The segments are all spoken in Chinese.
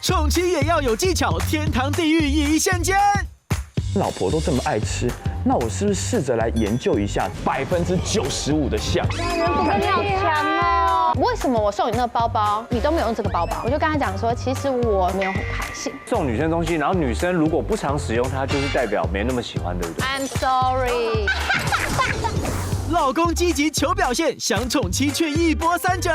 宠妻也要有技巧，天堂地狱一线间。老婆都这么爱吃，那我是不是试着来研究一下95%的像？人不跟你好强哦！为什么我送你那个包包，你都没有用这个包包？我就跟他讲说，其实我没有很开心。送女生东西，然后女生如果不常使用它，就是代表没那么喜欢，对不对？ I'm sorry。老公积极求表现，想宠妻却一波三折。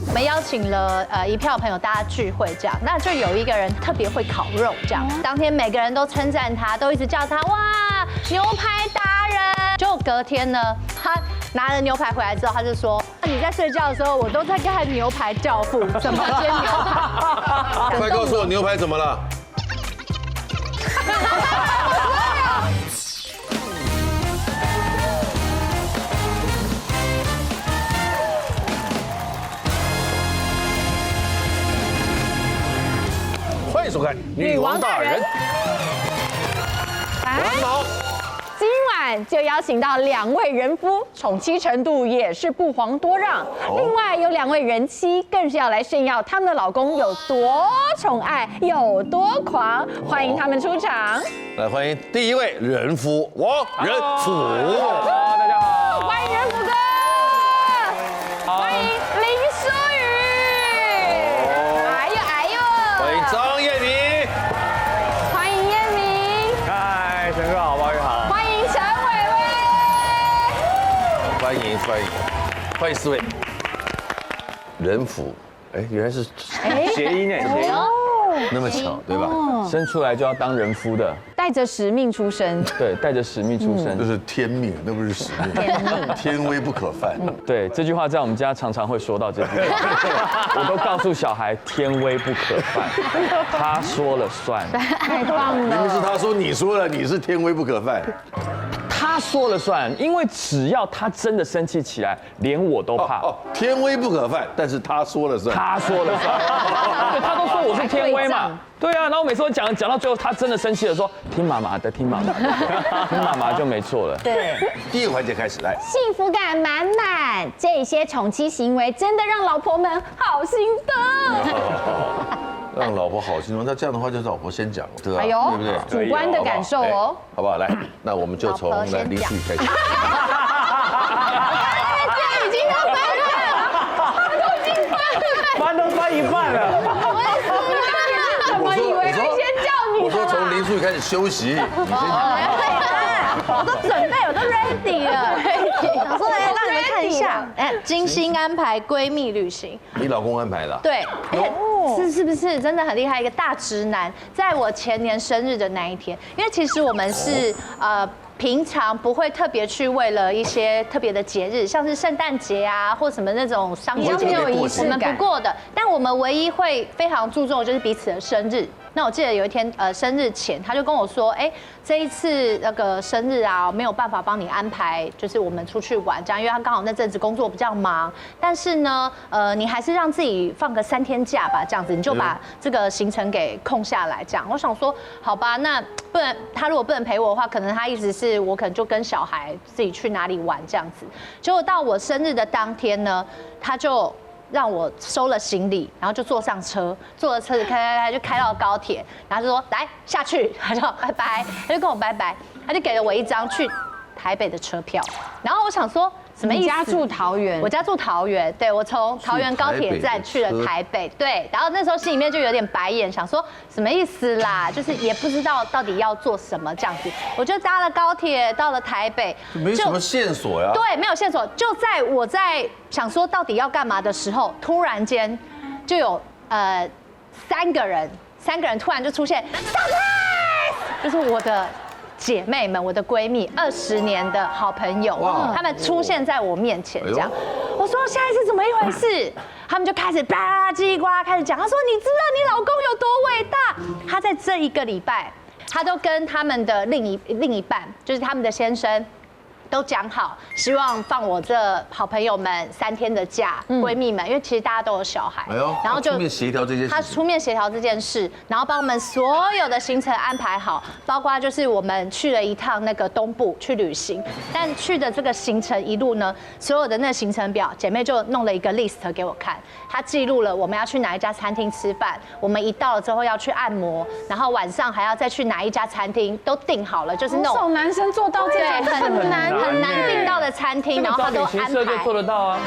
我们邀请了一票朋友，大家聚会这样，那就有一个人特别会烤肉这样。当天每个人都称赞他，都一直叫他哇牛排达人。结果隔天呢，他拿了牛排回来之后，他就说你在睡觉的时候，我都在看牛排教父怎么煎牛排。快告诉我牛排怎么了？欢迎收看《女王大人》。完了。今晚就邀请到2位人夫，宠妻程度也是不遑多让。另外有2位人妻，更是要来炫耀他们的老公有多宠爱、有多狂。欢迎他们出场。来，欢迎第一位人夫王仁甫。大家好，欢迎仁甫哥。欢迎林书宇。哎呦。欢迎张燕妮。欢迎燕明。嗨，陈哥好，王宇好。欢迎陈伟威。欢迎4位。仁甫，哎，原来是谐音哎，那么巧，对吧？生出来就要当人夫的，带着使命出生。对，带着使命出生。那是天命，那不是使命。天威不可犯。对，这句话在我们家常常会说到这句话，我都告诉小孩天威不可犯，他说了算。太棒了！明明是他说，你说了，你是天威不可犯。他说了算，因为只要他真的生气起来，连我都怕。天威不可犯，但是他说了算。他说了算，对，他都说我是天威嘛。对啊，然后每次我讲到最后，他真的生气了，说听妈妈的，听妈妈的，听妈妈就没错了。对，第一个环节开始，来。幸福感满满，这些宠妻行为真的让老婆们好心疼。让老婆好心疼，那这样的话就是老婆先讲，对吧？哎呦，对不对？主观的感受哦，好不好？来，那我们就从林书宇开始。已经都翻了，都已经翻都翻一半了。怎么以为会先叫你？我说从林书宇开始休息，你先讲。我都准备，我都 ready 了。想说来让你们看一下，精心安排闺蜜旅行。你老公安排的？对，是不是真的很厉害？一个大直男，在我前年生日的那一天，因为其实我们是平常不会特别去为了一些特别的节日，像是圣诞节啊，或什么那种商业节，我们不过的。但我们唯一会非常注重的就是彼此的生日。那我记得有一天，生日前他就跟我说，哎，这一次那个生日啊，没有办法帮你安排，就是我们出去玩这样，因为他刚好那阵子工作比较忙。但是呢，你还是让自己放个3天假吧，这样子你就把这个行程给空下来。这样，我想说，好吧，那不然他如果不能陪我的话，可能他意思是我可能就跟小孩自己去哪里玩这样子。结果到我生日的当天呢，他就让我收了行李，然后就坐上车，坐了车子开就开到高铁，然后就说来下去，他就拜拜，他就跟我拜拜，他就给了我一张去台北的车票，然后我想说什么意思？你家住桃园，我家住桃园，对，我从桃园高铁站去了台北，对，然后那时候心里面就有点白眼，想说什么意思啦？就是也不知道到底要做什么这样子，我就搭了高铁到了台北，没什么线索呀。对，没有线索。就在我在想说到底要干嘛的时候，突然间就有3个人突然就出现 ，surprise， 就是我的姐妹们，我的闺蜜，20年的好朋友，她们出现在我面前，这样，我说现在是怎么一回事？他们就开始吧叽里呱啦开始讲，他说你知道你老公有多伟大？他在这1个礼拜，他都跟他们的另一半，就是他们的先生，都讲好，希望放我这好朋友们3天的假，闺蜜们，因为其实大家都有小孩，哎呦，然后就出面协调这些事情，他出面协调这件事，然后帮我们所有的行程安排好，包括就是我们去了一趟那个东部去旅行，但去的这个行程一路呢，所有的那个行程表，姐妹就弄了一个 list 给我看，她记录了我们要去哪一家餐厅吃饭，我们一到了之后要去按摩，然后晚上还要再去哪一家餐厅，都定好了，就是那种男生做到这对种很难订到的餐厅，然后他都旅行安排社就做。得到啊。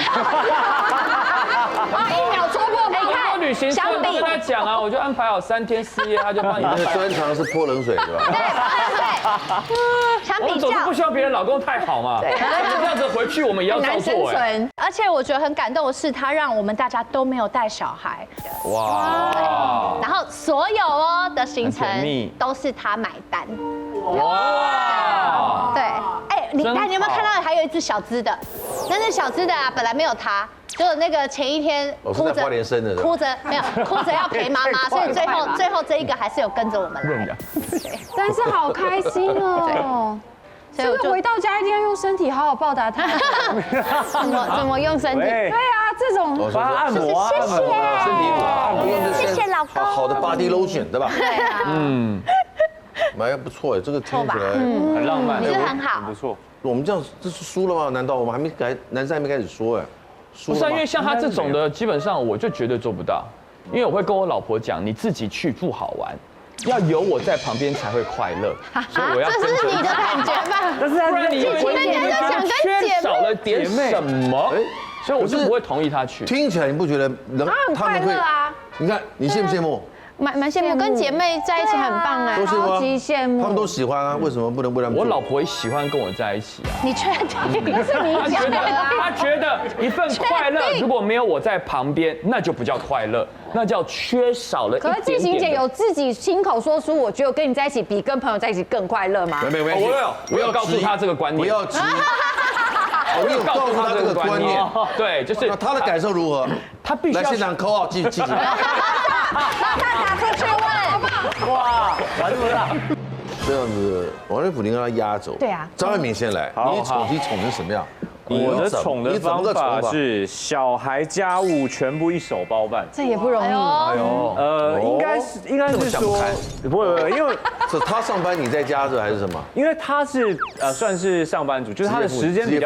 啊，1秒戳过哎，吗？看旅行社相比就跟他讲啊，我就安排好3天4夜，他就帮你你那安排。个专长是泼冷水是吧？对，相比较我们总是不。希望别人老公太好嘛，这样子回去我们也要照难生做哎。存。而且我觉得很感动的是，他让我们大家都没有带小孩，哇然后所有的行程很甜蜜都是他买单。哇！对，哎，你真好有没有看到还有一只小只的？那小只的啊，本来没有他，就那个前一天是在花莲生的是吧哭着没有哭着要陪妈妈，所以最后这一个还是有跟着我们来。但是好开心哦。这个回到家一定要用身体好好报答他。怎么用身体？对对啊，这种我说帮他按摩啊，谢谢身体乳，谢谢老公好的 body lotion 对吧？对啊，嗯，蛮不错哎，这个听起来，很浪漫，你觉得很好不错。我们这样这是输了吗？难道我们还没男生还没开始说哎？输了吗不是啊，因为像他这种的，基本上我就绝对做不到，因为我会跟我老婆讲，你自己去不好玩，要有我在旁边才会快乐，所以我要跟着这是你的感觉吧？但是不然你会想跟姐妹缺少了点什么哎，所以我就不会同意他去。听起来你不觉得能很快乐啊？你看你羡不羡慕？蛮羡慕，跟姐妹在一起很棒哎，都是吗超级羡慕。他们都喜欢啊，为什么不能为他们做？我老婆也喜欢跟我在一起啊，你确定？那是你她觉得讲的啊。她觉得一份快乐如果没有我在旁边，那就不叫快乐，那叫缺少了一可是点点的。季行姐有自己亲口说出，我觉得跟你在一起比跟朋友在一起更快乐吗？没有，我有告诉他这个观念，不要急。我有告诉他这个观念，对，就是那他的感受如何？来他必须要现场扣号记几。他打出去问，哇，玩这么大，这样子，王仁甫您让他压轴。对啊张慧敏先来，好你宠成什么样？我的宠的方法是小孩家务全部一手包办。这也不容易。哎呦，应该是说，不会，因为是他上班你在家这还是什么？因为他是算是上班族，就是他的时间比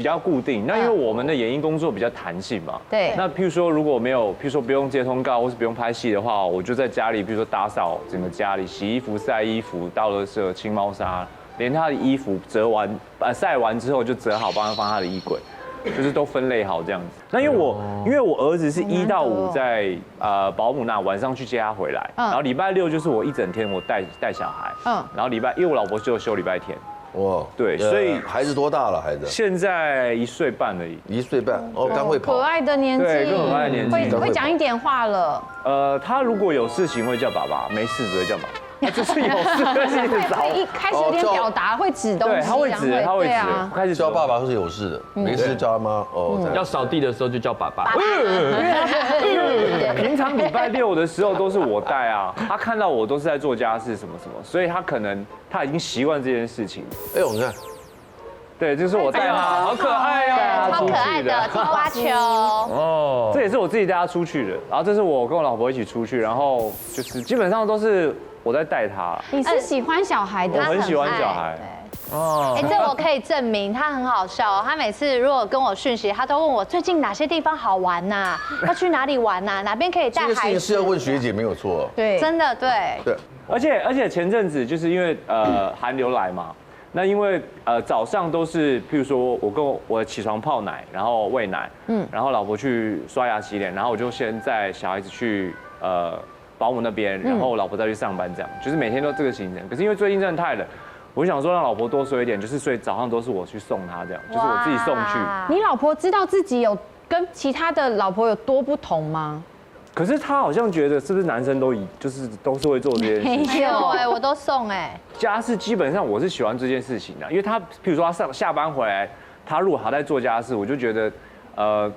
较固定。那因为我们的演艺工作比较弹性嘛，对那譬如说如果没有，譬如说不用接通告或是不用拍戏的话，我就在家里，譬如说打扫整个家里，洗衣服、晒衣服、倒垃圾、清猫砂。连他的衣服晒完之后就折好，帮他放他的衣柜，就是都分类好这样子。那因为我儿子是1到5在保姆那，晚上去接他回来，然后礼拜6就是我一整天我带小孩，然后因为我老婆就休礼拜天，哇，对，所以孩子多大了？孩子现在1岁半而已。1岁半，哦，刚会跑可。爱的年纪，对更可爱的年纪会讲一点话了。他如果有事情会叫爸爸，没事只会叫妈妈。就是有事会一直找会一开始有点表达，会指东西，对，他会指，对啊。开始叫爸爸是有事的，没事叫他妈。哦，要扫地的时候就叫爸爸。平常礼拜6的时候都是我带啊，他看到我都是在做家事什么什么，所以他已经习惯这件事情。哎呦，你看，对，就是我带他，好可爱哦，超可爱的青蛙球。哦，这也是我自己带他出去的。然后这是我跟我老婆一起出去，然后就是基本上都是我在带他。你是喜欢小孩的，我很喜欢小孩。哦，哎，这我可以证明，他很好笑哦。他每次如果跟我讯息，他都问我最近哪些地方好玩呐，要去哪里玩呐，哪边可以带这个事孩子。情是要问学姐没有错。对，真的对。对，而且前阵子就是因为寒流来嘛，那因为早上都是譬如说我起床泡奶，然后喂奶，然后老婆去刷牙洗脸，然后我就先带小孩子去保姆那边，然后老婆再去上班，这样就是每天都这个行程。可是因为最近真的太冷。我想说让老婆多睡一点，就是所以早上都是我去送她，这样就是我自己送去。你老婆知道自己有跟其他的老婆有多不同吗？可是她好像觉得是不是男生都是会做这件事情？没有哎，我都送哎。家事基本上我是喜欢这件事情的，因为她譬如说她下班回来，她如果还在做家事，我就觉得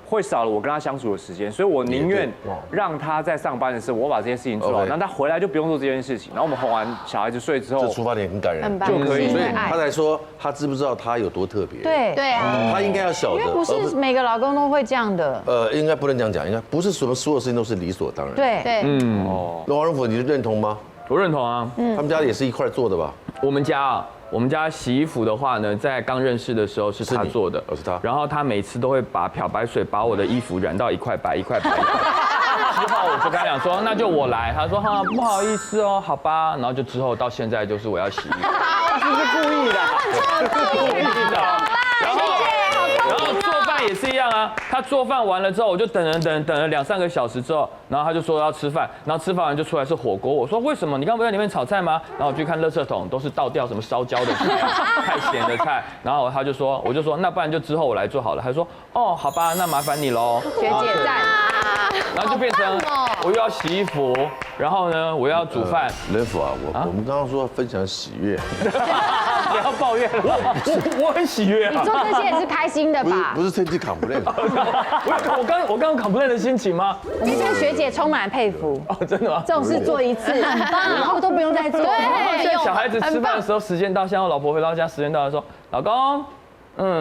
会少了我跟他相处的时间，所以我宁愿让他在上班的时候，我把这些事情做好，那他回来就不用做这件事情。然后我们哄完小孩子睡之后，这出发点很感人，就可以。所以他才说他知不知道他有多特别？对啊，他应该要晓得，因为不是每个老公都会这样的。应该不能这样讲，应该不是所有事情都是理所当然。对，王仁甫，你认同吗？我认同啊。他们家也是一块做的吧？我们家洗衣服的话呢，在刚认识的时候是他做的，是他。然后他每次都会把漂白水把我的衣服染到一块白一块白。之后我就跟他讲说，那就我来。他说哈不好意思哦，好吧。然后就之后到现在就是我要洗衣服，他是故意的，故意的。然后做饭也是一样啊，他做饭完了之后，我就等了2-3个小时之后，然后他就说要吃饭，然后吃饭完就出来是火锅。我说为什么？你刚不在里面炒菜吗？然后我去看垃圾桶，都是倒掉什么烧焦的菜、太咸的菜。然后他就说，我就说那不然就之后我来做好了。他说哦好吧，那麻烦你喽。学姐赞。然后就变成我又要洗衣服，然后呢我又要煮饭。仁甫啊，我们刚刚说分享喜悦，不要抱怨了。我很喜悦啊。做这些也是开心的吧？不是趁机 complain。我刚 complain 的心情吗？我们对学姐充满佩服。哦，真的吗？这种事做一次，很棒，以后都不用再做。现在小孩子吃饭的时候时间到，像我老婆回到家时间到了说，老公，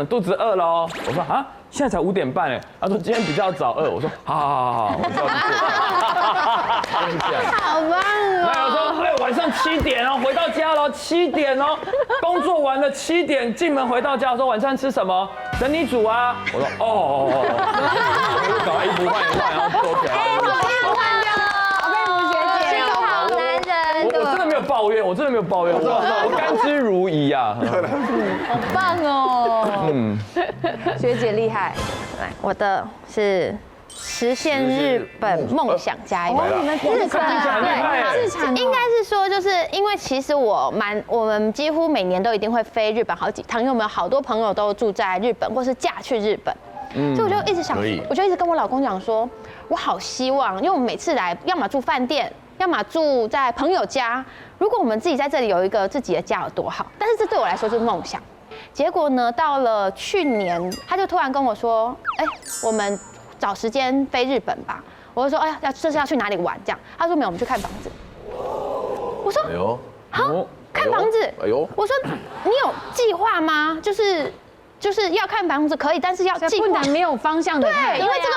肚子饿了哦。我说啊，现在才5点半哎。他说今天比较早饿。我说好，我就要去做饭。就是这样。好棒哦！那有时候晚上7点哦，回到家了7点哦，工作完了7点进门回到家说晚上吃什么？等你煮啊。我说哦，我就赶快衣服换一换，然后收起来。我真的没有抱怨，我甘之如饴啊。好棒哦！学姐厉害。来，我的是实现日本梦想家园。你们日本对，自产应该是说，就是因为其实我们几乎每年都一定会飞日本好几趟，因为我们有好多朋友都住在日本，或是嫁去日本。所以我就一直想，我就一直跟我老公讲说，我好希望，因为我们每次来，要么住饭店，要么住在朋友家。如果我们自己在这里有一个自己的家有多好？但是这对我来说就是梦想。结果呢，到了去年，他就突然跟我说，我们找时间飞日本吧。我就说，哎呀，这是要去哪里玩？这样，他说没有，我们去看房子。我说，好，看房子。我说你有计划吗？就是要看房子可以，但是要计划。不能没有方向的。对，因为这个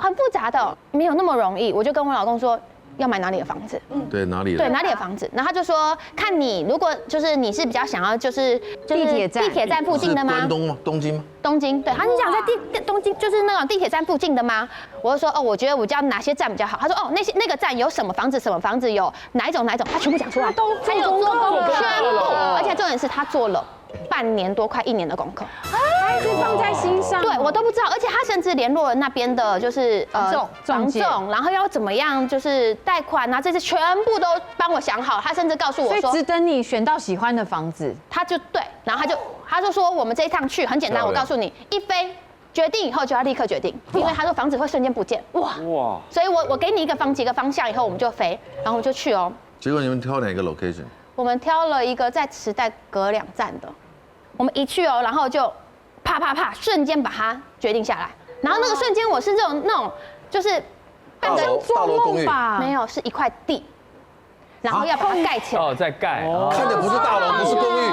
很复杂的，没有那么容易。我就跟我老公说。要买哪里的房子？对，哪里的？对，哪里的房子？然后他就说，看你如果就是你是比较想要就是地铁站附近的吗？关东吗？东京吗？东京，对，他是想在东京就是那种地铁站附近的吗？我就说哦，我觉得我知道哪些站比较好。他说哦，那个站有什么房子有哪一种，他全部讲出来，他有做功课，全部，而且重点是他做了半年多快1年的功课。还是放在心上，对我都不知道，而且他甚至联络了那边的，就是房仲，然后要怎么样，就是贷款啊，这些全部都帮我想好。他甚至告诉我说，所以只等你选到喜欢的房子，他就对，然后他就说我们这一趟去很简单，我告诉你，一飞决定以后就要立刻决定，因为他说房子会瞬间不见，哇，所以我给你几个方向以后我们就飞，然后我们就去哦。结果你们挑哪个 location？ 我们挑了一个在池袋隔2站的，我们一去哦，然后就。啪，瞬间把它决定下来。然后那个瞬间，我是那种，就是大楼公寓吧，没有，是一块地，然后要把它盖起来。哦，在盖，看的不是大楼，不是公寓。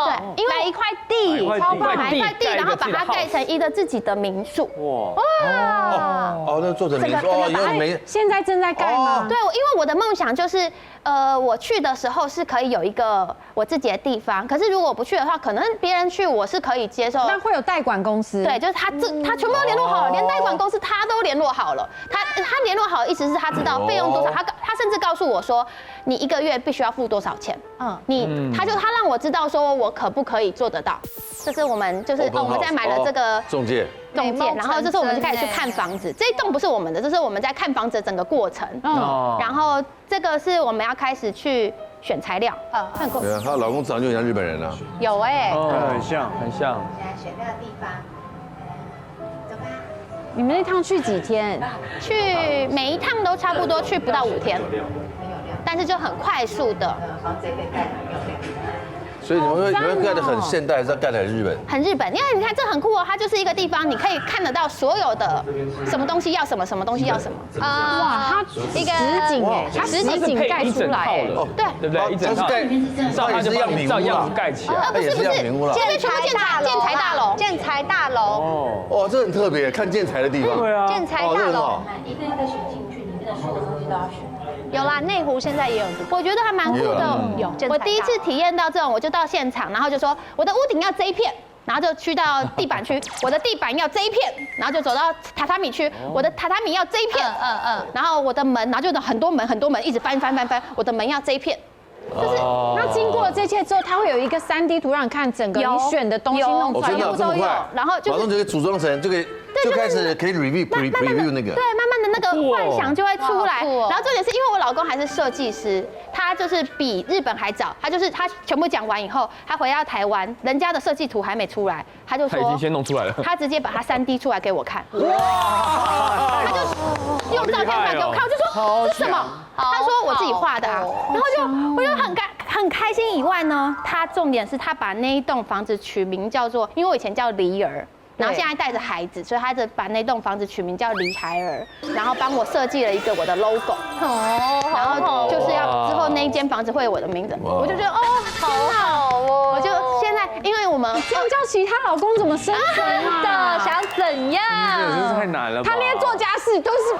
对，因为买一块地，买一块地，然后把它盖成一个自己的民宿。哇！那做成民宿哦，以后没。现在正在盖吗？对，因为我的梦想就是。我去的时候是可以有一个我自己的地方，可是如果我不去的话，可能别人去我是可以接受。那会有代管公司？对，就是他全部都联络好了，连代管公司他都联络好了。他联络好的意思是他知道费用多少，他甚至告诉我说，你1个月必须要付多少钱。他让我知道说我可不可以做得到。这是我们我们在买了这个中介，然后这是我们就开始去看房子。这一栋不是我们的，这是我们在看房子的整个过程。然后这个是我们要开始去选材料。对啊，她的老公长就很像日本人啊。有很像。现在选那个地方，走吧。你们那趟去几天？去每一趟都差不多去不到5天，但是就很快速的。房子也可以盖很漂亮。所以你们盖得很现代，还是要盖得很日本？很日本，因为你看这很酷哦，它就是一个地方，你可以看得到所有的什么东西要什么，什么东西要什么。哇，它一个实景哎，它实景盖出来哎，对不对？一整套，照它就帮你照样盖起来。不是，现在全部建材大楼，建材大楼。哦，这很特别，看建材的地方。对啊，建材大楼。一个一个选进去，里面的所有东西都要选。有啦，内湖现在也有，我觉得还蛮酷的。有，我第一次体验到这种，我就到现场，然后就说我的屋顶要这一片，然后就去到地板区，我的地板要这一片，然后就走到榻榻米区，我的榻榻米要这一片，然后我的门，然后就很多门一直翻，我的门要这一片。就是那经过了这些之后，它会有一个3D 图让你看整个你选的东西弄出来，真的这么快，然后马上就可以组装成，就开始可以 review 那个，对，慢慢的那个幻想就会出来。然后重点是因为我老公还是设计师，他就是比日本还早，他全部讲完以后，他回到台湾，人家的设计图还没出来，他就说他已经先弄出来了，他直接把它3D 出来给我看，哇，他就用照片出来给我看，我就说是什么？他说我自己画的啊，然后我就很开心以外呢，他重点是他把那一栋房子取名叫做，因为我以前叫梨儿。然后现在带着孩子，所以他就把那栋房子取名叫梨孩儿，然后帮我设计了一个我的 logo， 然后就是要之后那一间房子会有我的名字，我就觉得哦，好好哦，我就现在因为我们这样叫其他老公怎么生存啊？想怎样？真是太难了吧？他连做家事都是。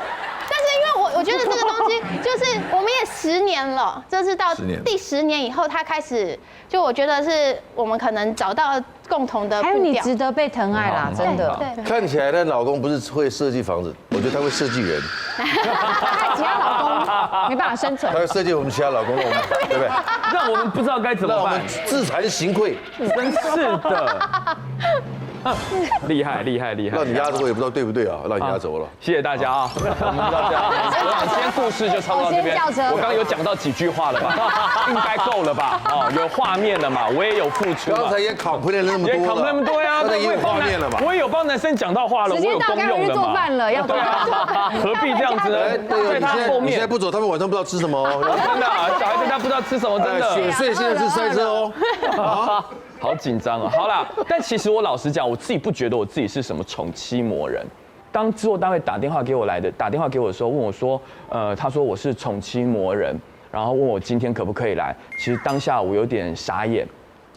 但是因为我觉得这个东西就是我们也10年了，这是到第10年以后，他开始就我觉得是我们可能找到共同的步调。还有你值得被疼爱啦，真的。看起来她老公不是会设计房子，我觉得他会设计人。害其他老公没办法生存。他会设计我们其他老公，对不对？让我们不知道该怎么办，让我们自惭形愧。真是的。厉害！让你压着我也不知道对不对啊，让你压轴了。谢谢大家啊！我们到这样，我想今天故事就差不多到这边。我刚刚有讲到几句话了吧？应该够了吧？哦，有画面了嘛？我也有付出。刚才也考回来那么多，也考那么多呀。刚才也有画面了嘛？我也有帮男生讲到话了，我有公用的嘛。做饭了，要对啊，何必这样子呢？在他后面，你现在不走，他们晚上不知道吃什么哦。真的，小孩子他不知道吃什么，真的。雪穗现在是塞车哦。好紧张啊！好啦，但其实我老实讲，我自己不觉得我自己是什么宠妻魔人。当制作单位打电话给我的时候，问我说，他说我是宠妻魔人，然后问我今天可不可以来。其实当下我有点傻眼，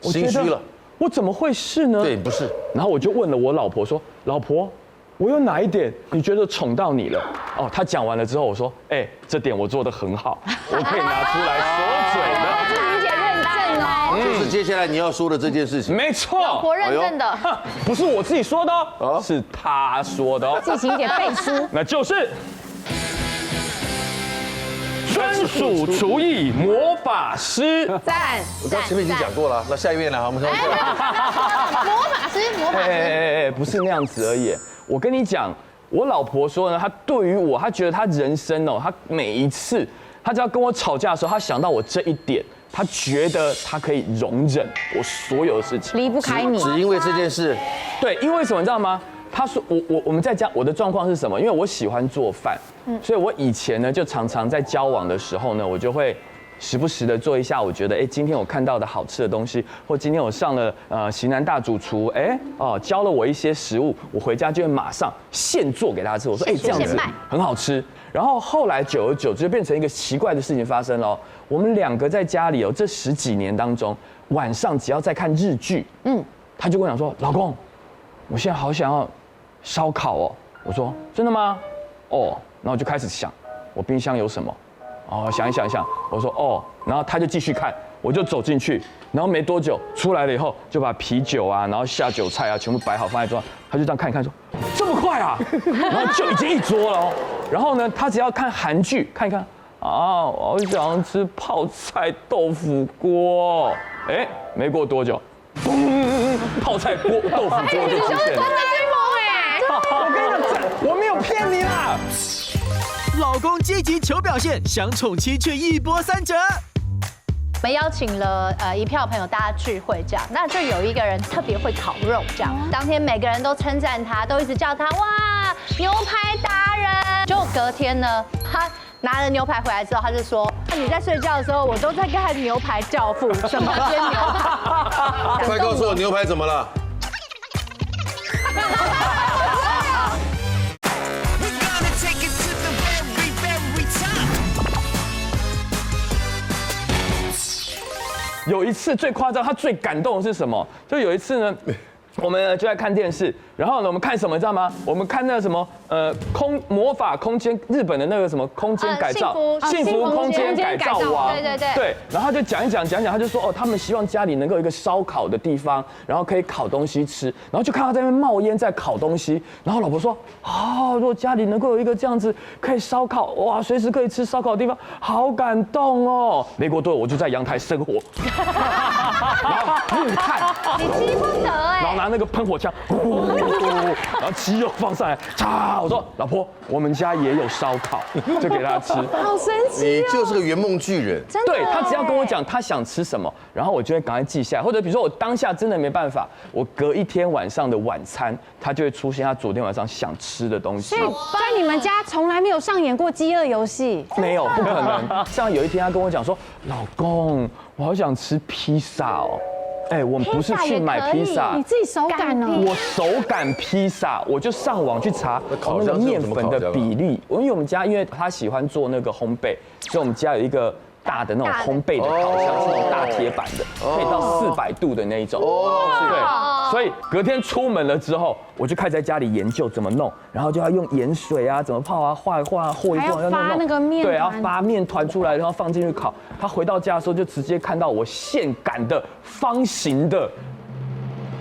心虚了。我怎么会是呢？对，不是。然后我就问了我老婆说，老婆，我有哪一点你觉得宠到你了？哦，她讲完了之后，我说，这点我做得很好，我可以拿出来说嘴的。就是接下来你要说的这件事情，没错，老婆认证的，不是我自己说的哦，是他说的哦，进行一点背书，那就是专属厨艺魔法师，赞！我刚前面已经讲过了，那下一位呢？我们看魔法师，不是那样子而已。我跟你讲，我老婆说呢，她对于我，她觉得她人生哦，她每一次，她只要跟我吵架的时候，她想到我这一点。他觉得他可以容忍我所有的事情，离不开你，只因为这件事。对，因为什么你知道吗？他说我们在家，我的状况是什么？因为我喜欢做饭，所以我以前呢就常常在交往的时候呢，我就会时不时的做一下我觉得今天我看到的好吃的东西，或今天我上了型男大主厨，教了我一些食物，我回家就会马上现做给他吃。我说这样子很好吃。然后后来久而久之就变成一个奇怪的事情发生了。我们2个在家里这10几年当中，晚上只要在看日剧，他就跟我讲说，老公，我现在好想要烧烤哦。我说真的吗？哦，然后我就开始想，我冰箱有什么？哦，想一想，我说哦，然后他就继续看，我就走进去，然后没多久出来了以后，就把啤酒啊，然后下酒菜啊，全部摆好放在桌上，他就这样看一看说，这么快啊？然后就已经一桌了哦。然后呢，他只要看韩剧，看一看，我好想吃泡菜豆腐锅。没过多久，泡菜锅豆腐锅就出现了。我跟你讲，我没有骗你啦。老公积极求表现，想宠妻却一波3折。我们邀请了一票朋友，大家聚会这样，那就有一个人特别会烤肉这样，当天每个人都称赞他，都一直叫他哇牛排达人。就隔天呢，他拿了牛排回来之后，他就说你在睡觉的时候，我都在看《牛排教父》，什么煎牛排？快告诉我牛排怎么了？有一次最夸张，他最感动的是什么？就有一次呢，我们就在看电视，然后呢，我们看什么你知道吗？我们看那个什么魔法空间，日本的那个什么空间改造，幸福空间改造王，对，然后他就讲一讲，他就说哦，他们希望家里能够有一个烧烤的地方，然后可以烤东西吃，然后就看他在那边冒烟在烤东西，然后老婆说啊，如果家里能够有一个这样子可以烧烤，哇，随时可以吃烧烤的地方，好感动哦。没过多久，我就在阳台生火，然后怒叹，你激不得哎，然后拿那个喷火枪，然后鸡肉放上来，嚓！我说老婆，我们家也有烧烤，就给他吃。好神奇你就是个圆梦巨人。对他只要跟我讲他想吃什么，然后我就会赶快记下来，或者比如说我当下真的没办法，我隔一天晚上的晚餐，他就会出现他昨天晚上想吃的东西。所以在你们家从来没有上演过饥饿游戏？没有，不可能。像有一天他跟我讲说，老公，我好想吃披萨哦。哎，我们不是去买披萨，你自己手擀哦。我手擀披萨，我就上网去查那个面粉的比例。因为我们家，因为他喜欢做那个烘焙，所以我们家有一个大的那种烘焙的烤箱，是那种大铁板的，可以到400度的那一种。对，所以隔天出门了之后，我就开始在家里研究怎么弄，然后就要用盐水啊，怎么泡啊，和一和，要发那个面团，对，然后发面团出来，然后放进去烤。他回到家的时候，就直接看到我现擀的方形的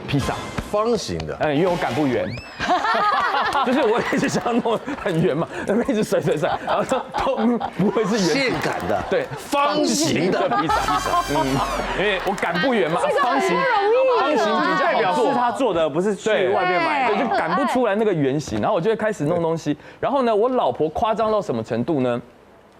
披萨。方形的，因为我擀不圆，就是我一直想要弄很圆嘛，那边一直甩，然后都不会是圆。现擀的，对，方形的披萨，因为我擀不圆嘛，方形比较表示他做的，不是去外面买的，对，就擀不出来那个圆形，然后我就会开始弄东西，然后呢，我老婆夸张到什么程度呢？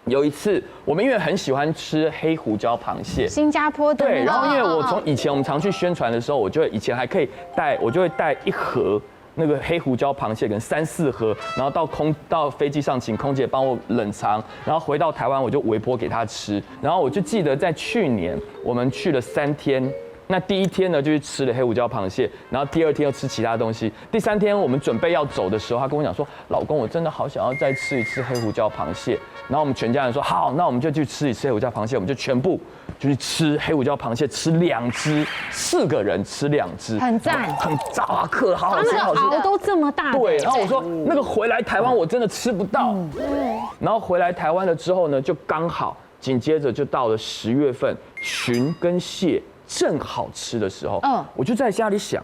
有一次，我们因为很喜欢吃黑胡椒螃蟹，新加坡的对，然后因为我从以前我们常去宣传的时候，我就以前还可以带，我就会带1盒那个黑胡椒螃蟹，可能3、4盒，然后到飞机上请空姐帮我冷藏，然后回到台湾我就微波给她吃，然后我就记得在去年我们去了3天。那第一天呢，就去吃了黑胡椒螃蟹，然后第2天又吃其他东西。第3天我们准备要走的时候，他跟我讲说：“老公，我真的好想要再吃一次黑胡椒螃蟹。”然后我们全家人说：“好，那我们就去吃一次黑胡椒螃蟹。”我们就全部就去吃黑胡椒螃蟹，吃2只，4个人吃2只，很赞，很炸客，好好吃，好吃。熬都这么大，对。然后我说那个回来台湾我真的吃不到，然后回来台湾了之后呢，就刚好紧接着就到了10月份，鲟跟蟹正好吃的时候，我就在家里想，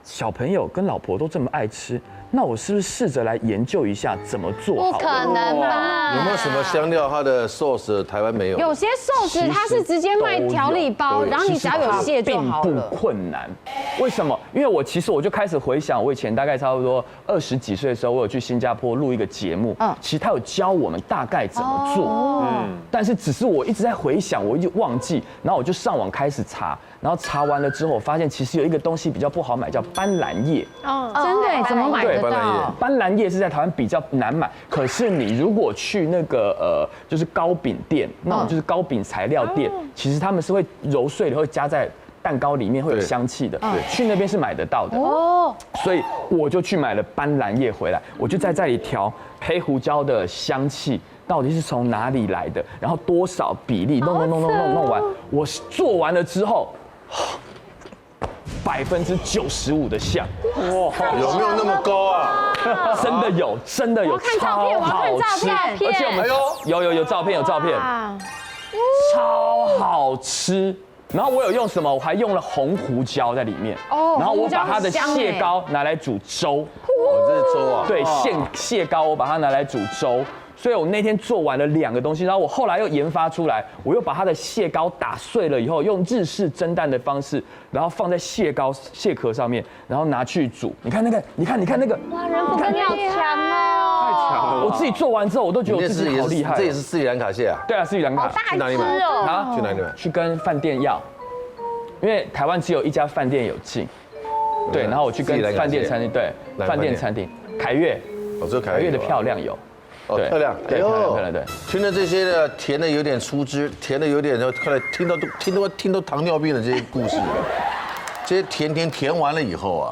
小朋友跟老婆都这么爱吃，那我是不是试着来研究一下怎么做好？不可能吧？有没有什么香料它的 sauce 台湾没有？有些寿司它是直接卖调理包，然后你只要有蟹就好了。并不困难，为什么？因为我就开始回想，我以前大概差不多20几岁的时候，我有去新加坡录一个节目，其实他有教我们大概怎么做，但是只是我一直在回想，我一直忘记，然后我就上网开始查，然后查完了之后，我发现其实有一个东西比较不好买，叫斑斓叶。真的？怎么买得到？斑斓叶是在台湾比较难买，可是你如果去那个就是糕饼店，那种就是糕饼材料店，其实他们是会揉碎的，会加在蛋糕里面，会有香气的。去那边是买得到的。所以我就去买了斑斓叶回来，我就在这里调黑胡椒的香气到底是从哪里来的，然后多少比例，弄完，我做完了之后。95%的像，哇，有没有那么高啊？真的有，超好吃，而且我们有照片，超好吃。然后我有用什么？我还用了红胡椒在里面。然后我把它的蟹膏拿来煮粥。这是粥啊？对，蟹膏我把它拿来煮粥。所以我那天做完了2个东西，然后我后来又研发出来，我又把它的蟹膏打碎了以后，用日式蒸蛋的方式，然后放在蟹壳上面，然后拿去煮。你看那个，哇，人福哥你好强哦！太强了！我自己做完之后，我都觉得我自己好厉害。这也是斯里兰卡蟹啊？对啊，斯里兰卡。去哪里买？去哪里买？去跟饭店要，因为台湾只有一家饭店有进。对，然后我去跟饭店餐厅，对，饭店餐厅，凯悦，只有凯悦的漂亮有。哦，漂亮，对，漂亮，对。听着这些的甜的有点出汁，甜的有点，看来听到糖尿病的这些故事，这些甜完了以后啊，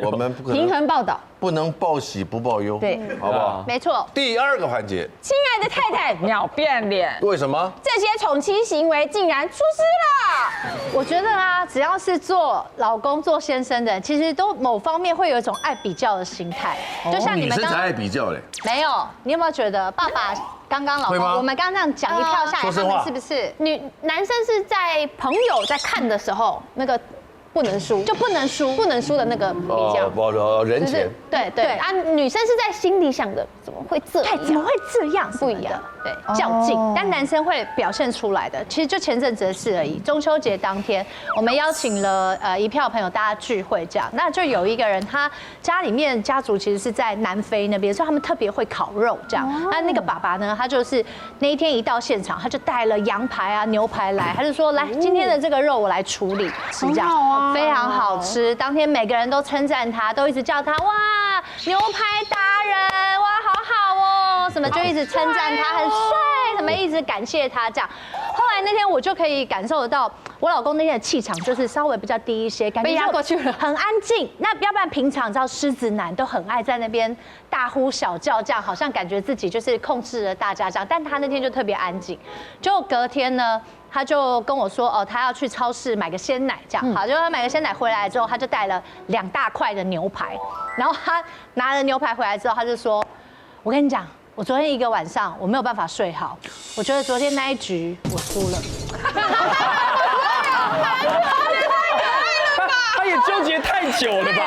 我们不可能平衡报道，不能报喜不报忧，对，好不好？没错。第2个环节，亲爱的太太秒变脸，为什么？这些宠妻行为竟然出事了。我觉得啊，只要是做老公、做先生的，其实都某方面会有一种爱比较的心态，就像你们刚刚女生才爱比较嘞。没有，你有没有觉得爸爸刚刚老公，我们刚刚这样讲一票下来，他们是不是男生是在朋友在看的时候，那个不能输，就不能输的那个比较，人前，对啊，女生是在心里想的，怎么会这样？怎么会这样？不一样，对，较劲。但男生会表现出来的，其实就前阵子的事而已。中秋节当天，我们邀请了一票朋友大家聚会，这样，那就有一个人，他家里面家族其实是在南非那边，所以他们特别会烤肉，这样。那个爸爸呢，他就是那一天一到现场，他就带了羊排啊、牛排来，他就说来，今天的这个肉我来处理，是这样，非常好吃。当天每个人都称赞他，都一直叫他哇，牛排达人，哇，好好哦，什么就一直称赞他很帅，什么一直感谢他这样。后来那天我就可以感受得到，我老公那天的气场就是稍微比较低一些，感觉被压过去了，很安静。那要不然平常你知道狮子男都很爱在那边大呼小叫，这样好像感觉自己就是控制了大家这样，但他那天就特别安静。就隔天呢，他就跟我说，他要去超市买个鲜奶，这样好，就他买个鲜奶回来之后，他就带了2大块的牛排，然后他拿了牛排回来之后，他就说，我跟你讲，我昨天一个晚上我没有办法睡好，我觉得昨天那一局我输了。他也纠结太久了吧？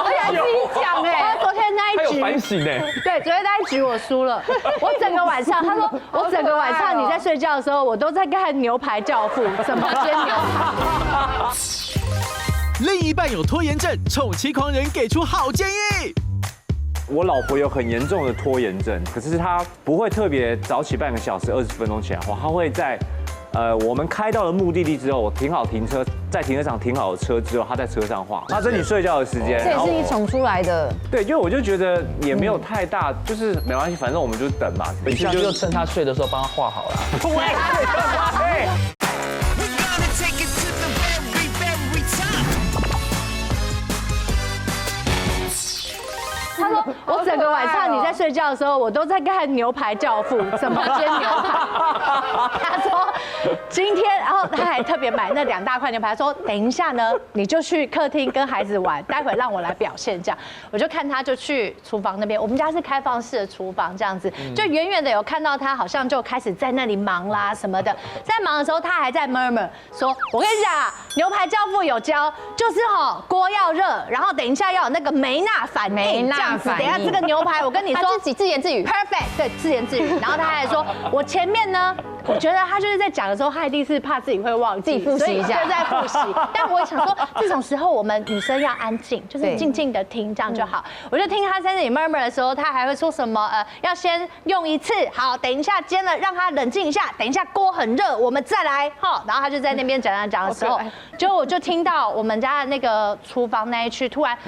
我想自己讲昨天那一局他有反省哎。对，昨天那一局我输了，我整个晚上，他说我整个晚上你在睡觉的时候，我都在看《牛排教父》，怎么煎牛排。另一半有拖延症，宠妻狂人给出好建议。我老婆有很严重的拖延症，可是她不会特别早起半个小时、20分钟起来画，她会在我们开到了目的地之后，我停好停车，在停车场停好车之后，她在车上画，她争取睡觉的时间。这也是你宠出来的。对，因为我就觉得也没有太大，就是没关系，反正我们就等嘛。你下次就趁他睡的时候帮他画好了。对。他说我整个晚上你在睡觉的时候，我都在看《牛排教父》，怎么煎牛排。他说今天，然后他还特别买那2大块牛排，他说等一下呢，你就去客厅跟孩子玩，待会让我来表现这样。我就看他就去厨房那边，我们家是开放式的厨房这样子，就远远的有看到他好像就开始在那里忙啦什么的。在忙的时候，他还在 murmur 说：“我跟你讲，牛排教父有教，就是锅要热，然后等一下要有那个梅纳反应。”这样子，等一下这个牛排，我跟你说，自己自言自语 ，perfect， 对，自言自语。然后他还说，我前面呢，我觉得他就是在讲的时候，他一定是怕自己会忘记，自己复习一下，就在复习。但我想说，这种时候我们女生要安静，就是静静的听，这样就好。我就听他在那里 murmur 的时候，他还会说什么要先用1次，好，等一下煎了，让他冷静一下，等一下锅很热，我们再来，哈。然后他就在那边讲的时候，结果我就听到我们家的那个厨房那一区突然，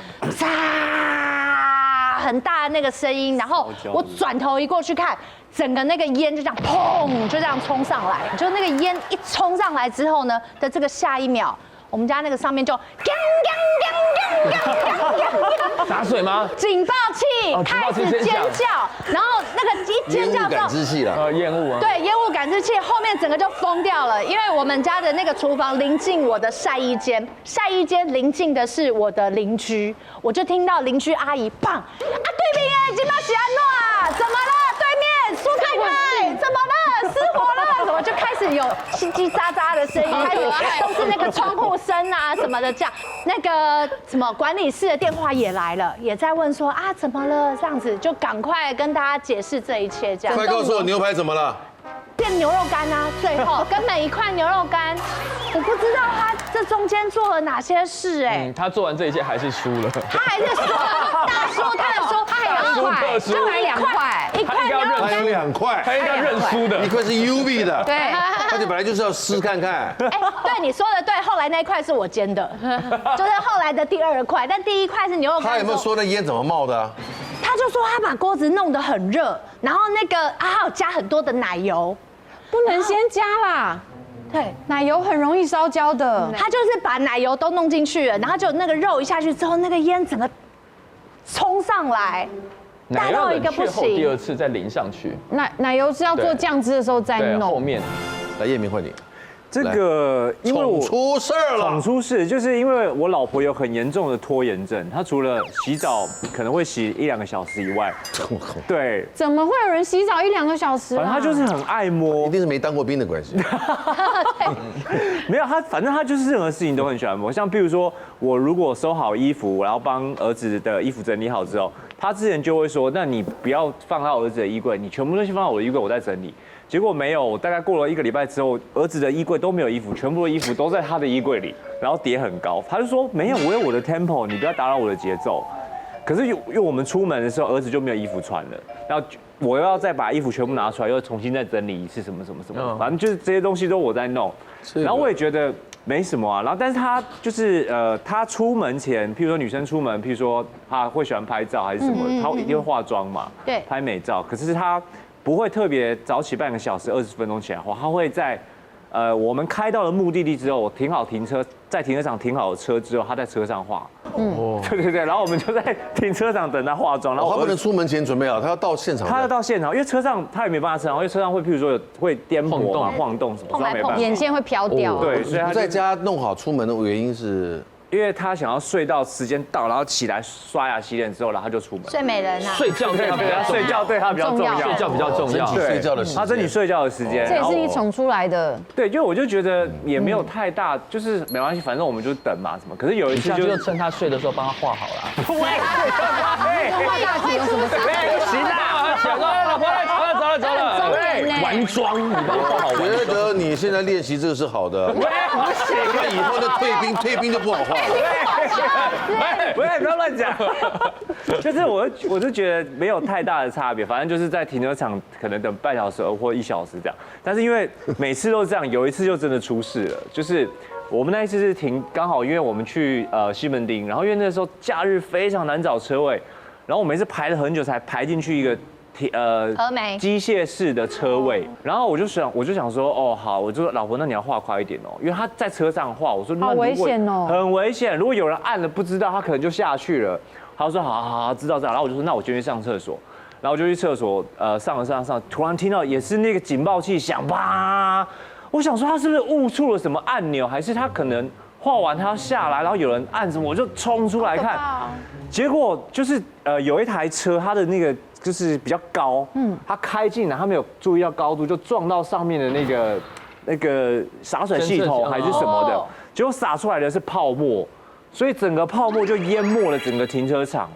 很大的那个声音，然后我转头一过去看，整个那个烟就这样砰，就这样冲上来，就那个烟一冲上来之后呢的这个下一秒，我们家那个上面就洒水吗？警报器开始尖叫，然后那个一尖叫之后，感知器了，烟雾啊，对，烟雾感知器后面整个就疯掉了，因为我们家的那个厨房临近我的晒衣间，晒衣间临近的是我的邻居，我就听到邻居阿姨棒啊，对面耶，今麦喜安诺啊，怎么了？对面苏太太，怎么了？失火了？我就开始有叽叽喳喳的声音，开始都是那个窗户声啊什么的，这样那个什么管理室的电话也来了，也在问说啊怎么了？这样子就赶快跟大家解释这一切，这样。快告诉我牛排怎么了？变牛肉干啊！最后跟每一块牛肉干，我不知道他这中间做了哪些事他做完这一切还是输了。他还是输了，大输他的输，他还有2块，就还2块，1块牛肉还有干2块，他应该认输的。1块是 UV 的，对，而且本来就是要撕看看。对你说的对，后来那一块是我煎的，就是后来的第2块，但第1块是牛肉干。他有没有说那烟怎么冒的啊？他就就说他把锅子弄得很热，然后那个还有加很多的奶油，不能先加啦。对，奶油很容易烧焦的。他就是把奶油都弄进去了，然后就那个肉一下去之后，那个烟整个冲上来，大到一个不行。第二次再淋上去。奶油是要做酱汁的时候再对，弄。后面。来，叶明换你。这个因为我出事了，闯出事，就是因为我老婆有很严重的拖延症，她除了洗澡可能会洗1-2个小时以外，对，怎么会有人洗澡1-2个小时？反正她就是很爱摸，一定是没当过兵的关系。没有她，反正她就是任何事情都很喜欢摸，像比如说我如果收好衣服，然后帮儿子的衣服整理好之后，她之前就会说，那你不要放到儿子的衣柜，你全部东西放到我的衣柜，我再整理。结果没有，大概过了1个礼拜之后，儿子的衣柜都没有衣服，全部的衣服都在他的衣柜里，然后叠很高。他就说没有，我有我的 tempo， 你不要打扰我的节奏。可是因为我们出门的时候，儿子就没有衣服穿了，然后我又要再把衣服全部拿出来，又重新再整理一次什么，反正就是这些东西都我在弄。然后我也觉得没什么啊，然后但是他就是他出门前，譬如说女生出门，譬如说她会喜欢拍照还是什么，她一定会化妆嘛，对，拍美照。可是她不会特别早起半个小时、20分钟起来画，他会在我们开到了目的地之后，停好停车，在停车场停好车之后，他在车上画。对，然后我们就在停车场等他化妆，然后他不能出门前准备好，他要到现场。他要到现场，因为车上他也没办法车上，因为车上会譬如说会颠簸嘛、晃动什么，所以他没办法。眼线会飘掉。对，所以他不在家弄好出门的原因是。因为他想要睡到时间到，然后起来刷牙洗脸之后，然后他就出门。睡美人啊，睡觉对他比较睡觉对他比较重要，睡觉比较重要。睡觉的时间，他争取睡觉的时间。这也是你宠出来的。对，就我就觉得也没有太大，就是没关系，反正我们就等嘛什么。可是有一次就趁他睡的时候帮他画好了。画大题有什么事？行啦，小哥，老婆来，走了。玩妆，你帮他画好。觉得你现在练习这个是好的，那以后的退兵就不好画了。不要乱讲。就是我就觉得没有太大的差别，反正就是在停车场可能等半小时或1小时这样。但是因为每次都这样，有一次就真的出事了，就是我们那一次是停刚好因为我们去西门町，然后因为那时候假日非常难找车位，然后我们是排了很久才排进去一个。机械式的车位，然后我就想说，哦好，我就说老婆，那你要画快一点哦，因为他在车上画，我说好危险哦，很危险，如果有人按了不知道，他可能就下去了。他说好，知道，然后我就说那我就去上厕所，然后我就去厕所，上，突然听到也是那个警报器响吧，我想说他是不是误触了什么按钮，还是他可能画完他要下来，然后有人按什么，我就冲出来看，结果就是有一台车，它的那个。就是比较高，他开进来，他没有注意到高度，就撞到上面的那个洒水系统还是什么的，结果洒出来的是泡沫，所以整个泡沫就淹没了整个停车场。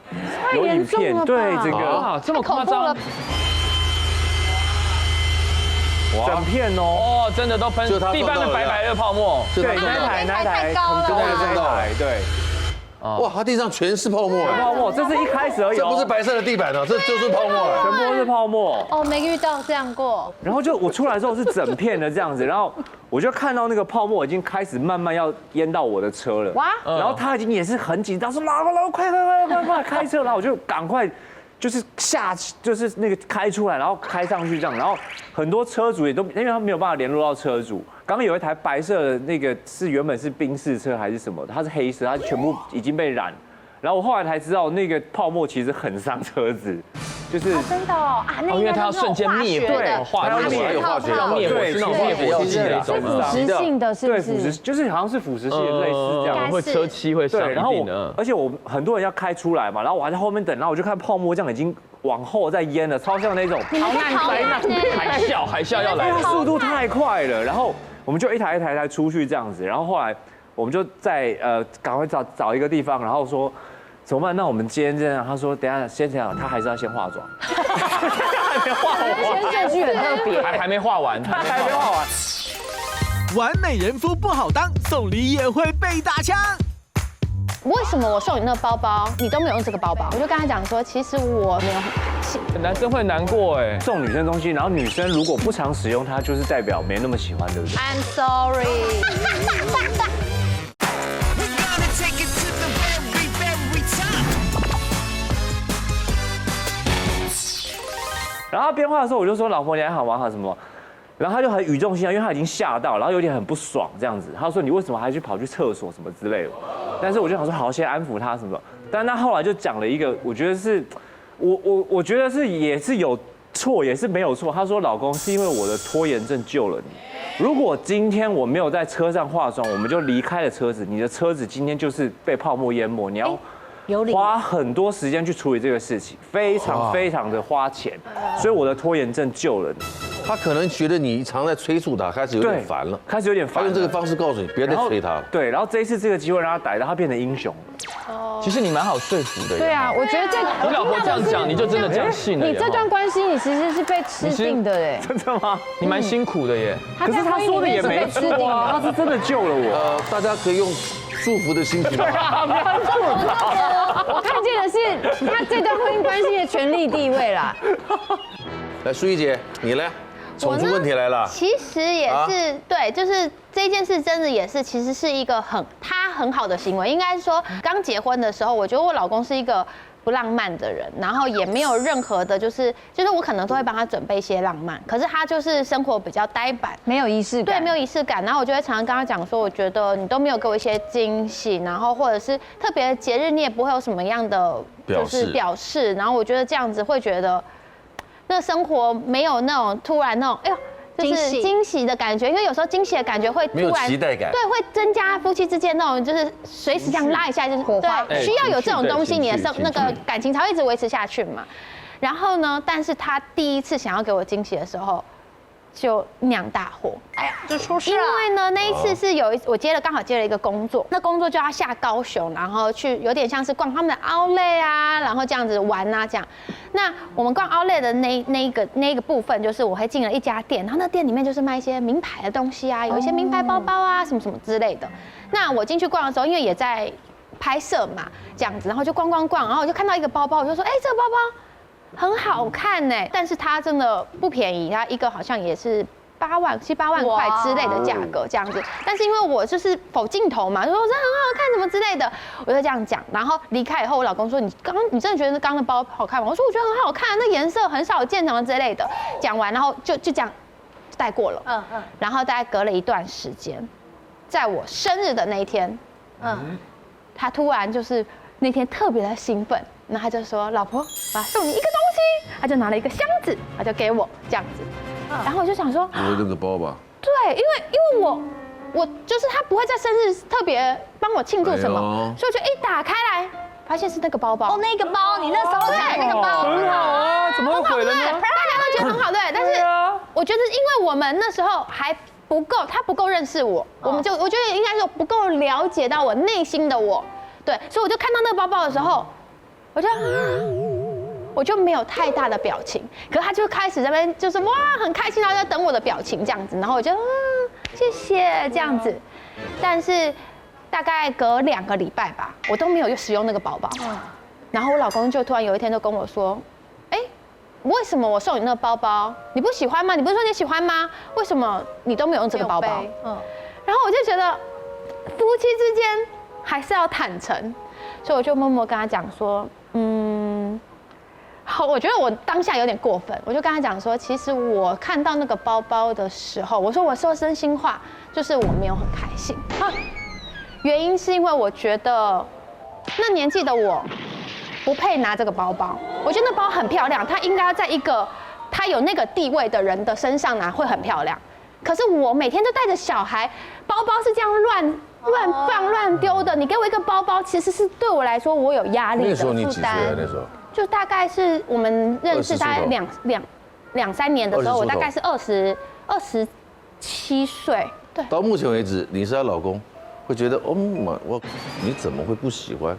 有影片，对这个啊这么夸张，整片哦，真的都喷，地板的白白的泡沫，对，那台很高的这台，对。哇，它地上全是泡沫，泡沫，这是一开始而已，这不是白色的地板哦，这就是泡沫，全部都是泡沫。哦，没遇到这样过。然后就我出来之后是整片的这样子，然后我就看到那个泡沫已经开始慢慢要淹到我的车了，哇！然后他已经也是很紧张，说老公快开车，然后我就赶快。就是那个开出来，然后开上去这样，然后很多车主也都因为他没有办法联络到车主。刚刚有一台白色的那个是原本是宾士车还是什么的，它是黑色，它全部已经被染。然后我后来才知道那个泡沫其实很伤车子，就是真的哦啊，那因为它要瞬间灭火，化学要灭火是那种灭火器那种，腐蚀性的是不是？对，腐蚀就是好像是腐蚀性类似这样，会车漆会伤。对，然后而且我很多人要开出来嘛，然后我还在后面等，然后我就看泡沫这样已经往后在淹了，超像那种逃难灾难，海啸要来了，速度太快了，然后我们就一台一台出去这样子，然后后来我们就在赶快找一个地方，然后说。怎么办？那我们今天这样，他说等下先这样，他还是要先化妆，还没化完，先就绪很特别，还没化完，还没化完。完美人夫不好当，送礼也会被打枪。为什么我送你那个包包，你都没有用这个包包？我就跟他讲说，其实我没有很开心。男生会难过哎，送女生东西，然后女生如果不常使用它，就是代表没那么喜欢，对不对 ？I'm sorry 。后他边画的时候，我就说老婆你还好吗？什么？然后他就很语重心长，因为他已经吓到，然后有点很不爽这样子。他说你为什么还跑去厕所什么之类的？但是我就想说好，先安抚他什么。但是他后来就讲了一个，我觉得是，我觉得是也是有错，也是没有错。他说老公是因为我的拖延症救了你。如果今天我没有在车上化妆，我们就离开了车子，你的车子今天就是被泡沫淹没，你要花很多时间去处理这个事情，非常非常的花钱。所以我的拖延症救了你。他可能觉得你常在催促他，开始有点烦了，开始有点烦。他用这个方式告诉你，别再催他。对，然后这一次这个机会让他逮到，他变成英雄了。其实你蛮好说服的。对啊，我觉得你老婆这样讲，你就真的相信了。你这段关系，你其实是被吃定的哎。真的吗？你蛮辛苦的耶。可是他说的也没错啊，他是真的救了我。大家可以用祝福的心情。不要吐槽。我看见的是他这段婚姻关系的权力地位啦。来，淑仪姐，你来。宠出问题来了，其实也是对，就是这件事真的也是，其实是一个他很好的行为。应该说，刚结婚的时候，我觉得我老公是一个不浪漫的人，然后也没有任何的，就是我可能都会帮他准备一些浪漫，可是他就是生活比较呆板，没有仪式感，对，没有仪式感。然后我就会常常跟他讲说，我觉得你都没有给我一些惊喜，然后或者是特别的节日，你也不会有什么样的就是表示，然后我觉得这样子会觉得。那生活没有那种突然那种，哎呦，就是惊喜的感觉，因为有时候惊喜的感觉会突然没有期待感，对，会增加夫妻之间那种就是随时这样拉一下就是火花，对，需要有这种东西，你的那个感情才会一直维持下去嘛。然后呢，但是他第一次想要给我惊喜的时候，就酿大祸，哎呀，就出事了。因为呢，那一次是我刚好接了一个工作，那工作就要下高雄，然后去有点像是逛他们的 outlet 啊，然后这样子玩啊这样。那我们逛 outlet 的那一个部分，就是我会进了一家店，然后那店里面就是卖一些名牌的东西啊，有一些名牌包包啊，什么什么之类的。那我进去逛的时候，因为也在拍摄嘛，这样子，然后就逛，然后我就看到一个包包，我就说，哎，这个包包很好看呢，但是它真的不便宜，它一个好像也是7、8万块之类的价格这样子。但是因为我就是否镜头嘛，就说这很好看什么之类的，我就这样讲。然后离开以后，我老公说你真的觉得刚的包好看吗？我说我觉得很好看，那颜色很少见什么之类的。讲完然后就讲带过了，然后大概隔了一段时间，在我生日的那一天，他突然就是那天特别的兴奋。然后他就说：“老婆，我要送你一个东西。”他就拿了一个箱子，他就给我这样子。然后我就想说，不会那个包吧？对，因为我就是他不会在生日特别帮我庆祝什么，所以我就一打开来，发现是那个包包。哦，那个包，你那时候买那个包很好啊，怎么会毁了呢？大家都觉得很好，对。但是我觉得，因为我们那时候还不够，他不够认识我，我觉得应该说不够了解到我内心的我，对，所以我就看到那个包包的时候。我就没有太大的表情，可是他就开始在那边就是哇很开心，然后在等我的表情这样子，然后我就谢谢这样子，但是大概隔2个礼拜吧，我都没有使用那个包包，然后我老公就突然有一天就跟我说，哎，为什么我送你那个包包你不喜欢吗？你不是说你喜欢吗？为什么你都没有用这个包包？然后我就觉得夫妻之间还是要坦诚，所以我就默默跟他讲说。好，我觉得我当下有点过分，我就跟他讲说，其实我看到那个包包的时候，我说我说真心话，就是我没有很开心。原因是因为我觉得那年纪的我不配拿这个包包，我觉得那包很漂亮，它应该要在一个他有那个地位的人的身上拿会很漂亮。可是我每天都带着小孩，包包是这样乱放乱丢的，你给我一个包包，其实是对我来说我有压力的负担。那时候你几岁啊？那时候就大概是我们认识大概2、3年的时候，我大概是27岁。对，到目前为止，你是她老公，会觉得你怎么会不喜欢？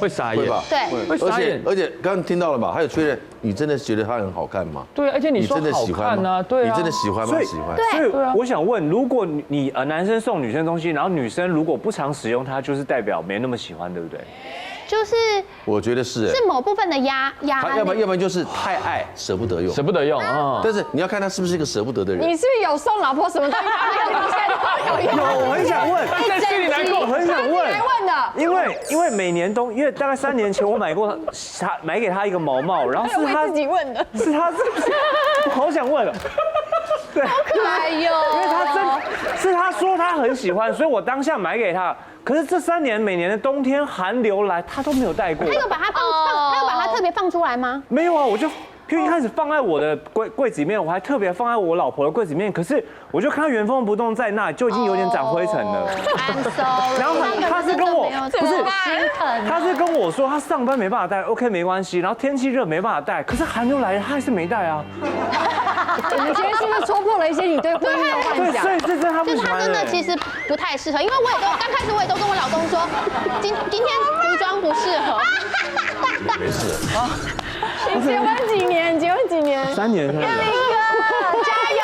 会傻眼吧？对，会傻眼。而且刚刚听到了嘛，还有确认，你真的觉得她很好看吗？对，而且你说真的喜欢吗？对啊，你真的喜欢吗？喜欢。所以我想问，如果男生送女生东西，然后女生如果不常使用它，就是代表没那么喜欢，对不对？就是我觉得是是某部分的压他要不然就是太爱舍不得用，舍不得用啊。但是你要看他是不是一个舍不得的人。你是不是有送老婆什么东西？我很想问，在心里难过，我很想问，来问的。因为每年因为大概3年前我买给他一个毛帽，然后是他自己问的，是他我好想问了。对，好可爱哟！因为他说他很喜欢，所以我当下买给他。可是这3年每年的冬天寒流来，他都没有戴过。他有把它他有把它特别放出来吗？没有啊，我就一开始放在我的柜子里面，我还特别放在我老婆的柜子里面。可是我就看他原封不动在那，就已经有点长灰尘了。然后他是跟我不是心疼，他是跟我说他上班没办法戴 ，OK 没关系。然后天气热没办法戴，可是寒流来了他还是没戴啊。你今天是不是戳破了一些你对婚姻的幻想？所以这真他不就是喜欢。他真的其实不太适合，因为刚开始我也都跟我老公说，今天服装不适合。没事。你结婚几年3年。加油，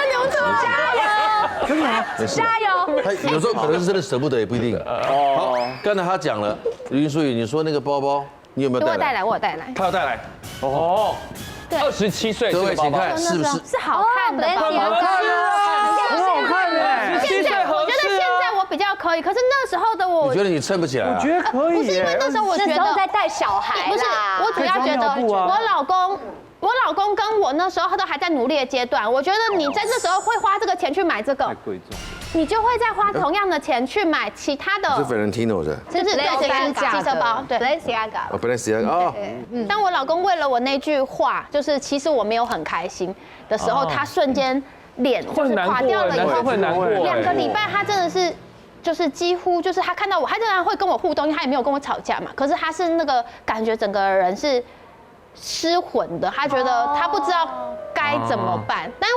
刘总加油！真的吗？加油！他有时候可能是真的舍不得，也不一定。好，刚才他讲了，林淑仪，你说那个包包，你有没有带来？我有带来。他要带来。哦。27岁，各位请看，是不是？是好看的包包，很好看哎。现在我觉得现在我比较可以，可是那时候的我，你觉得你撑不起来？我觉得可以。不是因为那时候我觉得在带小孩，不是，我主要觉得我老公跟我那时候都还在努力的阶段，我觉得你在这时候会花这个钱去买这个，太贵重。你就会再花同样的钱去买其他的。是 Valentino 的，就是机车包，对 ，Balenciaga。哦 ，Balenciaga 哦。当我老公为了我那句话，就是其实我没有很开心的时候，他瞬间脸就是垮掉了以后，会难过。2个礼拜他真的是。就是几乎就是他看到我，他仍然会跟我互动，因为他也没有跟我吵架嘛。可是他是那个感觉整个人是失魂的，他觉得他不知道该怎么办。但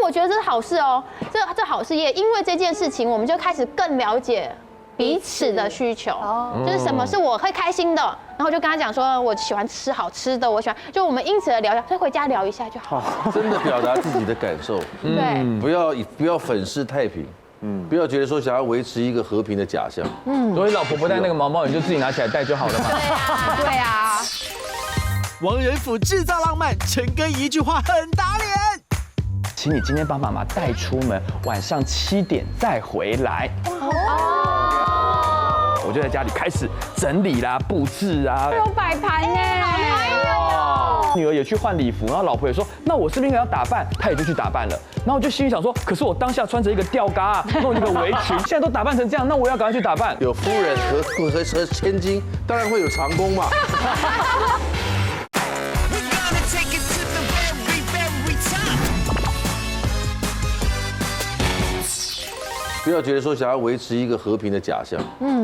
我觉得这是好事哦，这好事也因为这件事情，我们就开始更了解彼此的需求，就是什么是我会开心的，然后就跟他讲说我喜欢吃好吃的，我喜欢，就我们因此的聊一下，所以回家聊一下就好。真的表达自己的感受，对，不要粉饰太平。不要觉得说想要维持一个和平的假象。所以老婆不戴那个毛毛，你就自己拿起来戴就好了嘛。对啊。王仁甫制造浪漫，陈根一句话很打脸。请你今天帮妈妈带出门，晚上7点再回来。我就在家里开始整理啦、布置啊，有摆盘呢。女儿也去换礼服，然后老婆也说，那我是不是应该要打扮？她也就去打扮了。然后我就心里想说，可是我当下穿着一个吊嘎啊，弄一个围裙，现在都打扮成这样，那我要赶快去打扮。有夫人和千金，当然会有长工嘛。不要觉得说想要维持一个和平的假象。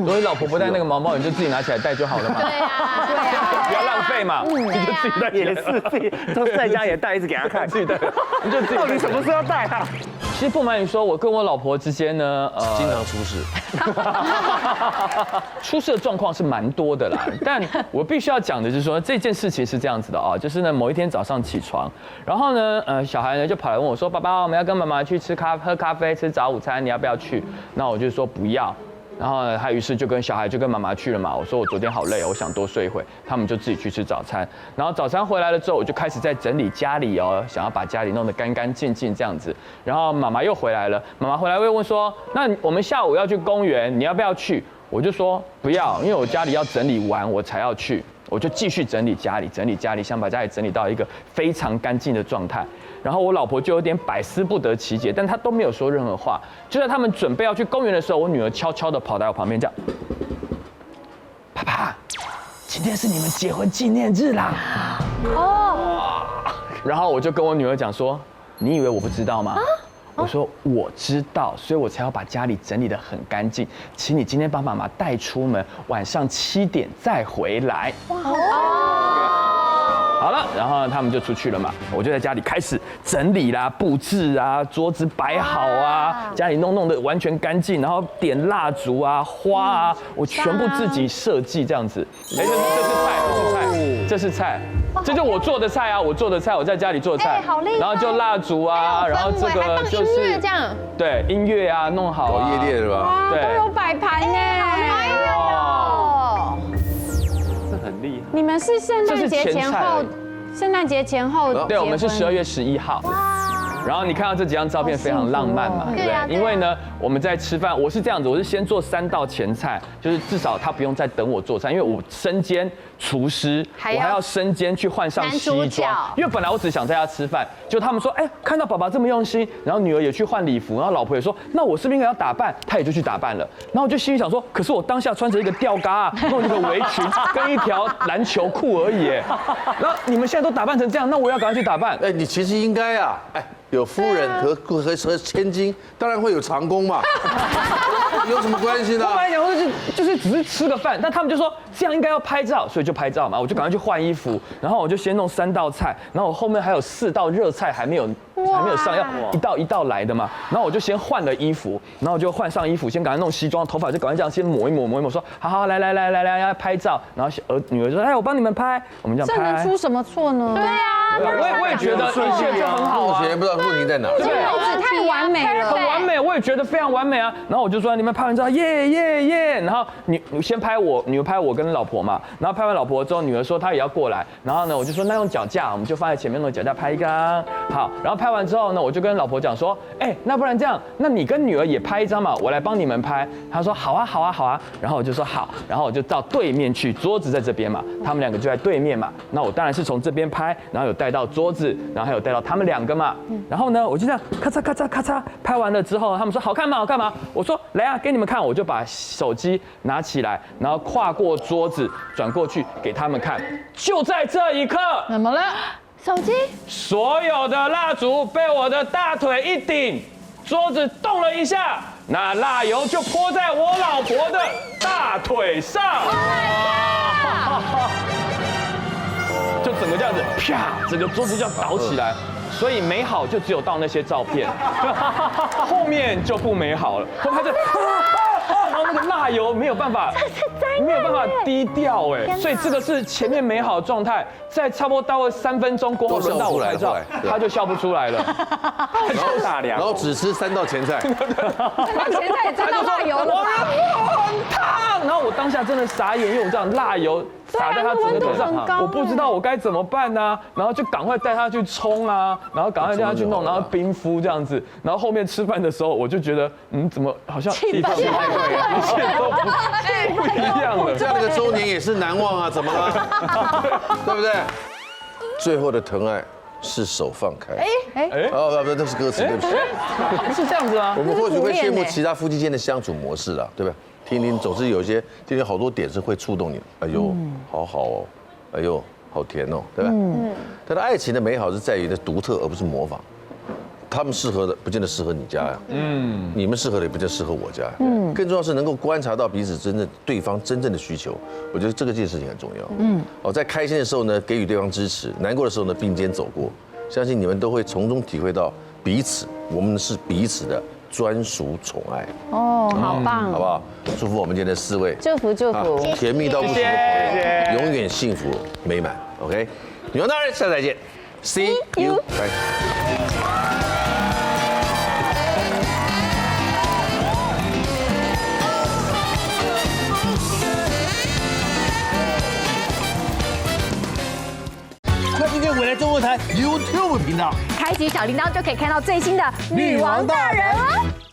所以老婆不戴那个毛毛，你就自己拿起来戴就好了嘛。对啊，不要浪费嘛，你就自己戴也是自己都在家也戴一直给他看，自己戴，你就自己。到底什么时候要戴啊？其实不瞒你说，我跟我老婆之间呢，经常出事，出事的状况是蛮多的啦。但我必须要讲的就是说，这件事情是这样子的啊，就是呢某一天早上起床，然后呢小孩呢就跑来问我说，爸爸，我们要跟妈妈去喝咖啡，吃早午餐，你要不要去？那我就说不要。然后呢，他于是就跟小孩就跟妈妈去了嘛。我说我昨天好累，我想多睡一会。他们就自己去吃早餐。然后早餐回来了之后，我就开始在整理家里哦，想要把家里弄得干干净净这样子。然后妈妈又回来了，妈妈回来会问说，那我们下午要去公园，你要不要去？我就说不要，因为我家里要整理完我才要去。我就继续整理家里，想把家里整理到一个非常干净的状态。然后我老婆就有点百思不得其解，但她都没有说任何话。就在他们准备要去公园的时候，我女儿悄悄地跑到我旁边这样，爸爸，今天是你们结婚纪念日啦。哦。然后我就跟我女儿讲说，你以为我不知道吗？我说我知道，所以我才要把家里整理得很干净。请你今天帮妈妈带出门，晚上7点再回来。好了，然后他们就出去了嘛，我就在家里开始整理啦、布置啊，桌子摆好啊，家里弄得完全干净，然后点蜡烛啊、花啊，我全部自己设计这样子。哎，这是菜，这就我做的菜啊，我在家里做的菜，然后就蜡烛啊，然后这个就是这样，对，音乐啊弄好啊，夜店是吧？哇，都有摆盘呢，好嗨哦！厉害。你们是圣诞节前后，圣诞节前后对，我们是12月11号。然后你看到这几张照片非常浪漫嘛，对不对？因为呢，我们在吃饭，我是这样子，我是先做3道前菜，就是至少他不用再等我做菜，因为我身兼厨师，我还要身兼去换上西装，因为本来我只想在家吃饭，就他们说，哎，看到爸爸这么用心，然后女儿也去换礼服，然后老婆也说，那我是不是应该要打扮？她也就去打扮了。然后我就心里想说，可是我当下穿着一个吊嘎啊，弄一个围裙跟一条篮球裤而已，然后你们现在都打扮成这样，那我要赶快去打扮。哎，你其实应该啊，哎。有夫人和千金，当然会有长工嘛，有什么关系呢？我本来想说就是只是吃个饭，但他们就说这样应该要拍照，所以就拍照嘛，我就赶快去换衣服，然后我就先弄3道菜，然后我后面还有4道热菜还没有上，要一道一道来的嘛，然后我就先换了衣服，然后我就换上衣服，先赶快弄西装，头发就赶快这样先抹一抹，说好来要拍照，然后女儿说哎我帮你们拍，我们这样拍，这能出什么错呢？对啊，我也觉得一切就很好啊，目前不知道问题在哪，这样子太完美了，很完美，我也觉得非常完美啊。然后我就说你们拍完照，耶，然后你先拍我，女儿拍我跟老婆嘛，然后拍完老婆之后，女儿说她也要过来，然后呢我就说那用脚架，我们就放在前面用脚架拍一张，好，然后拍完之后呢，我就跟老婆讲说，哎，那不然这样，那你跟女儿也拍一张嘛，我来帮你们拍。她说好啊，然后我就说好，然后我就到对面去，桌子在这边嘛，他们2个就在对面嘛，那我当然是从这边拍，然后有带到桌子，然后还有带到他们2个嘛，然后呢我就这样咔嚓拍完了之后，他们说好看吗？我说来啊，给你们看，我就把手机拿起来，然后跨过桌子转过去给他们看。就在这一刻，怎么了？手机？所有的蜡烛被我的大腿一顶，桌子动了一下，那蜡油就泼在我老婆的大腿上。就整个这样子，啪，整个桌子就要倒起来。所以美好就只有到那些照片，后面就不美好了。后面就然后那个蜡油没有办法低调哎，所以这个是前面美好的状态，在差不多到了3分钟过后轮到我拍照，他就笑不出来了，然后只吃3道前菜，前菜也沾到蜡油了吧？很烫，然后我当下真的傻眼，因为我这样蜡油洒在他整个头上，我不知道我该怎么办呢，然后就赶快带他去冲啊，然后赶快带他去弄，然后冰敷这样子，然后后面吃饭的时候我就觉得，怎么好像气氛不太对，一切都不一样了。这样的一个周年也是难忘啊，怎么了？对不对？最后的疼爱是手放开。不，那是歌词，对不起。是这样子啊。我们或许会羡慕其他夫妻间的相处模式啦，对吧？听，总之有好多点是会触动你。哎呦，好好哦，哎呦，好甜哦，对吧？但是爱情的美好是在于的独特，而不是模仿。他们适合的不见得适合你家呀，你们适合的也不见得适合我家，更重要是能够观察到彼此对方真正的需求，我觉得这件事情很重要。在开心的时候呢，给予对方支持；难过的时候呢，并肩走过。相信你们都会从中体会到我们是彼此的专属宠爱。哦，好棒，好不好？祝福我们今天的4位，祝福，甜蜜到不行的朋友，永远幸福美满。OK， 女王大人，下次再见 ，See you， 拜。快订阅未来中文台 YouTube 频道，开启小铃铛就可以看到最新的女王大人哦。